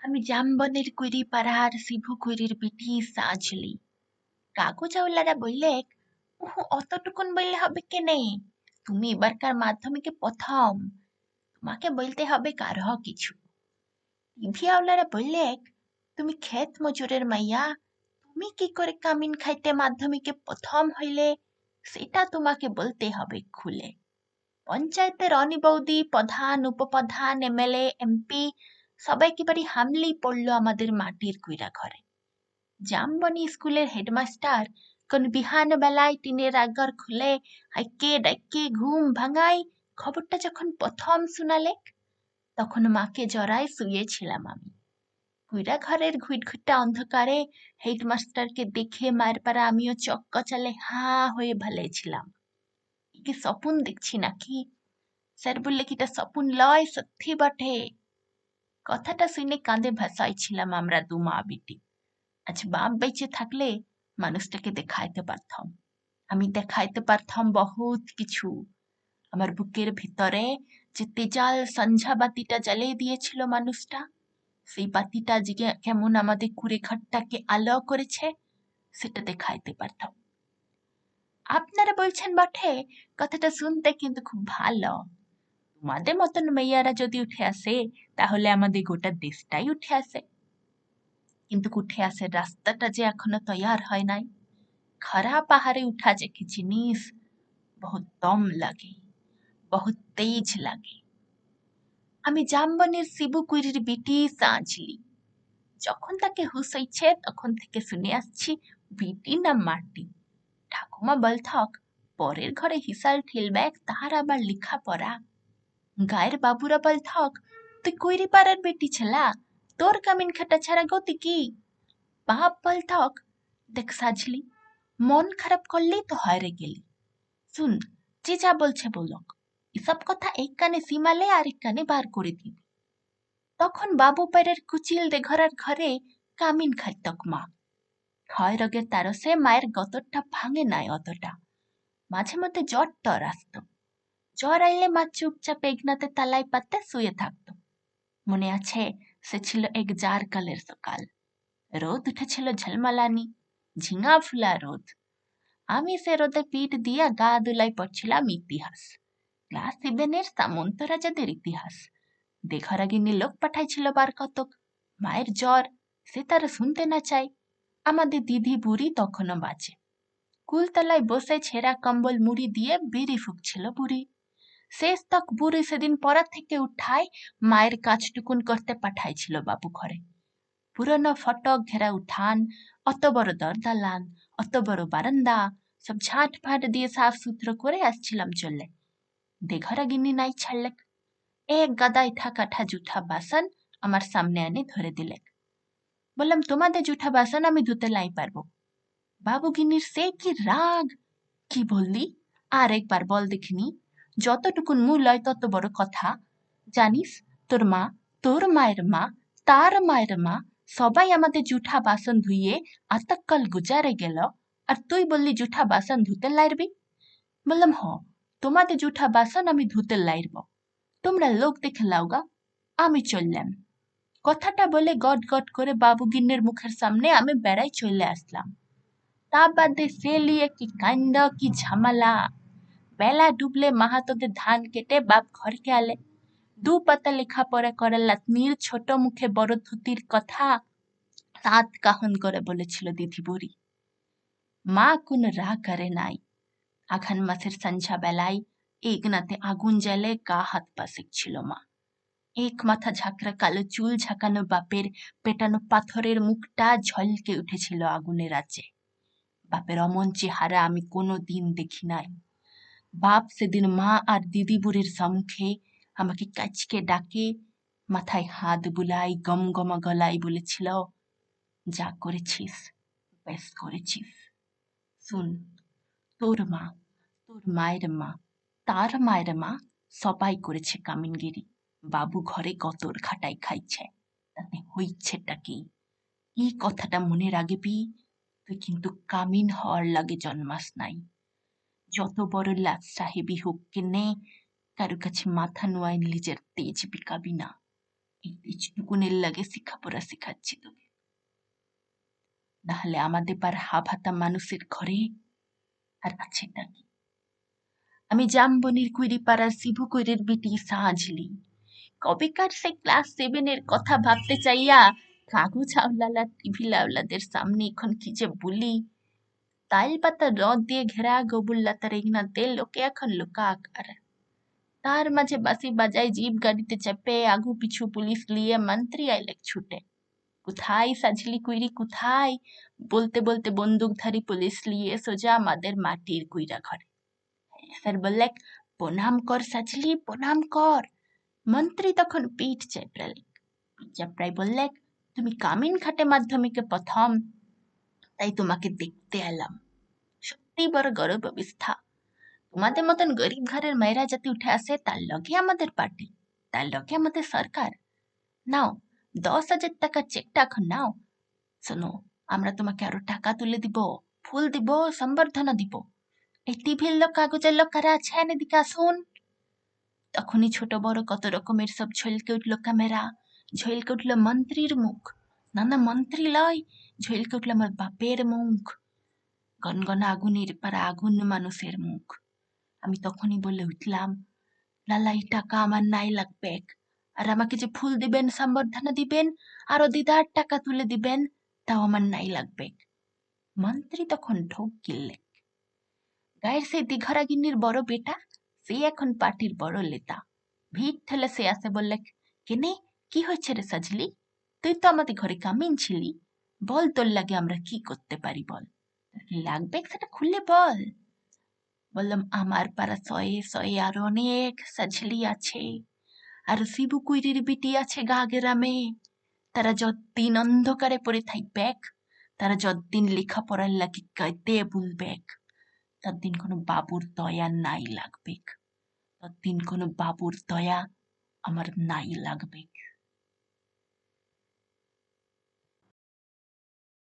আমি জামবনের কুইরি পাড়ার শিভু কুইরির বিটি সাজলি। কাগজাওয়ালারা বললে, উহু অতটুকুন বললে হবে কেনে? তুমি এবারকার মাধ্যমিকে প্রথম, তোমাকে বলতে হবে কারহ কিছু। টিভিওয়ালারা বললে, তুমি ক্ষেত মজুরের মাইয়া, তুমি কি করে কামিন খাইতে মাধ্যমিকে প্রথম হইলে সেটা তোমাকে বলতে হবে খুলে। পঞ্চায়েতের রনি বৌদি, প্রধান, উপপ্রধান, এমএলএ, এমপি সবাই একেবারে হামলেই পড়লো আমাদের মাটির কুইরা ঘরে। জামবনি স্কুলের হেডমাস্টার কোন বিহান বেলায় টিনের আগর খুলে হাইকে ডাইকে ঘুম ভাঙাই খবরটা যখন প্রথম শুনালে, তখন মাকে জড়ায় শুয়েছিলাম আমি। কুইরা ঘরের ঘুটঘুটে অন্ধকারে হেডমাস্টারকে দেখে মায়ের পাড়া আমিও চোখ কচালে হা হয়ে ভালেছিলাম। কি স্বপ্ন দেখছি নাকি? স্যার বললে কিটা স্বপ্ন লয়, সত্যি বটে। কথাটা শুনে কাঁদে ভাসাইছিলাম আমরা দু মা বেটি। আজ বাপ বেঁচে থাকলে মানুষটাকে দেখাইতে পারতাম। আমি দেখাইতে পারতাম বহুত কিছু। আমার বুকের ভিতরে যে তেজাল সন্ধ্যা বাতিটা জ্বালিয়ে দিয়েছিল মানুষটা, সেই বাতিটা আজকে কেমন আমাদের কুড়ে ঘরটাকে আলো করেছে সেটা দেখাইতে পারতাম। আপনারা বলছেন বটে, কথাটা শুনতে কিন্তু খুব ভালো। তোমাদের মতন মেয়েরা যদি উঠে আসে তাহলে আমাদের গোটা দেশটাই উঠে আসে। কিন্তু উঠে আসে রাস্তাটা যে এখনো তৈয়ার হয় নাই। खरा पहाड़े उठा जे की जिनिस बहुत दम লাগে, বহুত তেজ লাগে। আমি জামবনের শিবু কুইরির বিটি সাজলি। যখন তাকে হুঁশ হইছে তখন থেকে শুনে আসছি বিটি না মাটি। ঠাকুমা বলথক পরের ঘরে হিসাল ঠেলবেক তাহার আবার লেখা পড়া। গায়ের বাবুরা বলথক তুই কুইরি পাড়ার বেটি ছেলা, তোর কামিন খাটা ছাড়া গতি কি? বাপ বলথক দেখ সাজলি, মন খারাপ করলেই তো হয়রে গেলি। শুন, যে যা বলছে বলক, এসব কথা এক কানে সিমালে আর এক কানে বার করে দিবি। তখন বাবু পাড়ার কুচিল দেঘরার ঘরে কামিন খাইতক মা। ক্ষয় রোগের তারসে মায়ের গতরটা ভাঙে নাই অতটা। মাঝে মধ্যে জ্বর টর আসতো। জ্বর আইলে মা চুপচাপ এগনাতে তালাই পাতে শুয়ে থাকতো। মনে আছে সে ছিল এক জার কালের সকাল। রোদ উঠেছিল ঝলমলানি, ঝিঙা ফুলা রোদ। আমি সে রোদে পিঠ দিয়া গা দুলাই পড়ছিলাম ইতিহাস, ক্লাস সেভেনের সামন্ত রাজাদের ইতিহাস। দেঘরাগিনী লোক পাঠাইছিল বার কতক। মায়ের জ্বর, সে তারা শুনতে না চাই। আমাদের দিদি বুড়ি তখনও বাঁচে। কুলতলায় বসে ছেঁড়া কম্বল মুড়ি দিয়ে বিড়ি ফুঁকছিল বুড়ি। শেষ তক বুড়ি সেদিন পড়া থেকে উঠায় মায়ের কাজটুকুন করতে পাঠাইছিল বাবু ঘরে। পুরনো ফটক ঘেরা উঠান, অত বড় দরদালান, অত বড় বারান্দা সব ঝাঁট ফাট দিয়ে সাফ সুতরো করে আসছিলাম চললে। দেঘরা গিন্নি নাই ছাড়লেক। এক গাদায় থাকা জুঠা বাসন আমার সামনে এনে ধরে দিলেক। বললাম তোমাদের জুঠা বাসন আমি ধুতে লাই পারবো। বাবু গিন্নির সে কি রাগ! কি বললি? আর একবার বল দেখিনি। যতটুকুন মুখ লয় তত বড় কথা। জানিস তোর মা, তোর মায়ের মা, তার মায়ের মা সবাই আমাদের জুঠা বাসন ধুইয়ে আতক্কাল গুজারে গেল, আর তুই বললি জুঠা বাসন ধুতে লাইরবি? বললাম হ, তোমাদের জুঠা বাসন আমি ধুতে লাইরব। তোমরা লোক দেখে লাওগা, আমি চললাম। কথাটা বলে গট গট করে বাবু গিন্নের মুখের সামনে আমি বেড়াই চলে আসলাম। তা বাদে সে লিয়ে কি কাণ্ড, কি ঝামেলা! বেলা ডুবলে মাহাতোদের ধান কেটে বাপ ঘরকে আলে। দু পাতা লেখাপড়া করা লাতনির ছোট মুখে বড় ধুতির কথা সাত কাহন করে বলেছিল দিদি বুড়ি। মা কোন রাগ করে নাই। আঘান মাসের সন্ধ্যা বেলায় এগনাতে আগুন জ্বালে গা হাত পা সেঁকছিল মা। এক মাথা ঝাঁকড়া কালো চুল ঝাঁকানো বাপের পেটানো পাথরের মুখটা ঝলকে উঠেছিল আগুনের আঁচে। বাপের অমন চেহারা আমি কোনো দিন দেখি নাই। বাপ সেদিন মা আর দিদি বুড়ির সম্মুখে আমাকে কাচকে ডাকে, মাথায় হাত বুলাই গমগমা গলায় বলেছিল, যা করেছিস বেশ করেছিস। শুন, তোর মা, তোর মায়ের মা, তার মায়ের মা সবাই করেছে কামিনগিরি। বাবু ঘরে গতর খাটাই খাইছে, তাতে হইছেটা কি? এই কথাটা মনে রাখবি। তুই কিন্তু কামিন হওয়ার লাগে জন্মাস নাই। যত বড় লাট সাহেবই হোক কেনে, কারো কাছে মাথা নোয়ায় নিজের তেজ বিকাবি না। এই টুকুনের লাগে শিক্ষাপড়া শিখাচ্ছি তোকে, নাহলে আমাদের পার হাফ হাতা মানুষের ঘরে আর আছেটা কি? আমি জামবনির কুইরিপাড়ার শিবু কুইরির বিটি সাজলি, কবেকার সে ক্লাস 7-এর কথা ভাবতে চাইয়া কাগজ আওলালা টিভি লাওলাদের সামনে এখন কি যে বলি। তাল পাতা রদ দিয়ে ঘেরা গবুল্লাতার ইগনাতে লোকে এখন লোকাকার। তার মাঝে বাঁশি বাজায় জিপ গাড়িতে চেপে আগু পিছু পুলিশ লিয়ে মন্ত্রী আইলেক ছুটে। কোথায় সাজলি কুইরি কোথায়, বলতে বলতে বন্দুকধারী পুলিশ লিয়ে সোজা আমাদের মাটির কুইরা ঘরে। স্যার বললেক, প্রণাম কর সাজলি প্রণাম কর। মন্ত্রী তখন পিঠ চেপড়ালেক, পিঠ চাপড়াই বললেক, তুমি কামিন খাটে মাধ্যমিকে প্রথম, তাই তোমাকে দেখতে এলাম। সত্যি বড় গর্ব অবস্থা। তোমাদের মতন গরিব ঘরের মেয়েরা যাতে উঠে আসে তার লগে আমাদের পার্টি, তার লগে আমাদের সরকার। নাও 10,000 টাকার চেকটা এখন নাও। শোনো, আমরা তোমাকে আরো টাকা তুলে দিব, ফুল দিব, সম্বর্ধনা দিব। এই টিভির লোক কাগজের লোক কারা আছেন এদিকে আসুন। তখনই ছোট বড় কত রকমের সব ঝলকে উঠল ক্যামেরা, ঝলকে উঠল মন্ত্রীর মুখ, না না মন্ত্রী লয়, ঝলকে উঠল আমার বাপের মুখ, গনগনা আগুনের পারা আগুন মানুষের মুখ। আমি তখনই বলে উঠলাম, লালা এই টাকা আমার নাই লাগবে, আর আমাকে যে ফুল দিবেন সম্বর্ধনা দিবেন আরো দিদার টাকা তুলে দিবেন তাও আমার নাই লাগবে। মন্ত্রী তখন ঢোক গিললেন। গায়ের সেই দিঘরা গিন্নির বড় বেটা, সে এখন পার্টির বড় নেতা। ভিড় ঠেলে সে আসে বললে, কেনে কি হয়েছে রে সাজলি, তুই তো আমাদের ঘরে কামিন ছিলি, বল তোর লাগে আমরা কি করতে পারি বল, তোর কি লাগবে সেটা খুলে বল। বললাম, আমার পাড়া শয়ে শয়ে আরো অনেক সাজলি আছে, আর শিবু কুইরির বিটি আছে গা গ্রামে। তারা যতদিন অন্ধকারে পড়ে থাকবে, তারা যতদিন লেখাপড়ার লাগে কাঁদতে বলবে, ততদিন কোনো বাবুর দয়া নাই লাগবে, ততদিন কোনো বাবুর দয়া আমার নাই লাগবে।